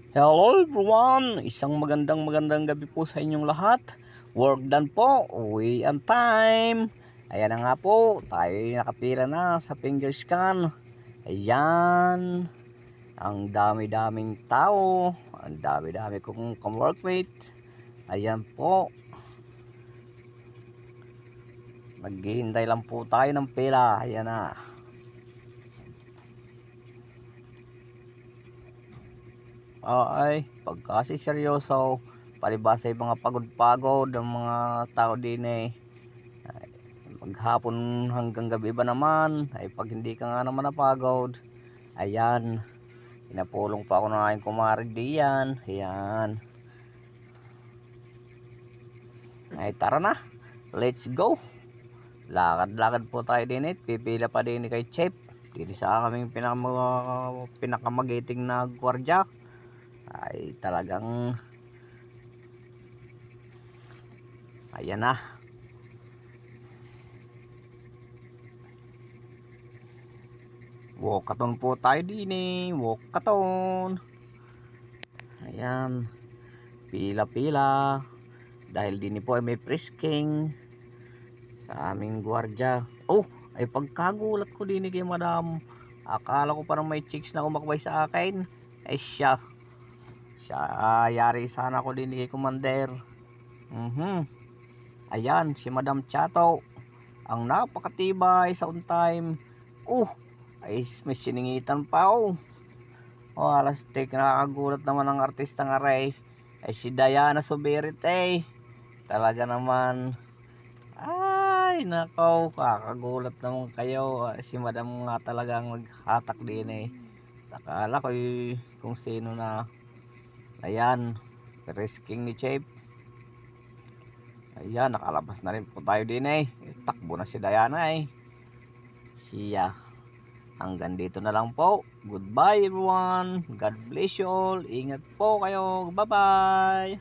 Hello everyone! Isang magandang gabi po sa inyong lahat. Work done po, uwi on time. Ayan na nga po, tayo nakapila na sa finger scan. Ayan, ang dami-daming tao, ang dami-dami kong workmate. Ayan po, naghihintay lang po tayo ng pila. Ayan na. Ay, pagkasi seryoso, palibasa yung mga pagod-pagod ang mga tao din maghapon hanggang gabi ba naman ay pag hindi ka nga naman napagod, ayan, pinapulong pa ako ng aking kumare diyan. Ayan, ay tara na, let's go, lakad-lakad po tayo din pipila pa din kay Chef dito sa kaming pinakamagiting na gwardya. Ay talagang ayan na, walkathon po tayo din walkathon. Ayan, pila-pila dahil din po ay may frisking sa aming gwardya. Oh, ay pagkagulat ko din kay madam, akala ko parang may chicks na umakbay sa akin. Ay siya yari sana ko din kay commander. Ayan si Madam Chato, ang napakatibay sa on time. Ay may siningitan pa. Alas tek, nakakagulat naman ang artista nga Ray. Ay si Diana Subirit talaga naman. Ay nakaw, kakagulat naman kayo. Si Madam nga talagang maghatak din Nakala ko kung sino na. Ayan, risking ni Chef. Ayan, nakalabas na rin po tayo din takbo na si Diana siya. Hanggang dito na lang po. Goodbye everyone. God bless you all. Ingat po kayo. Bye bye.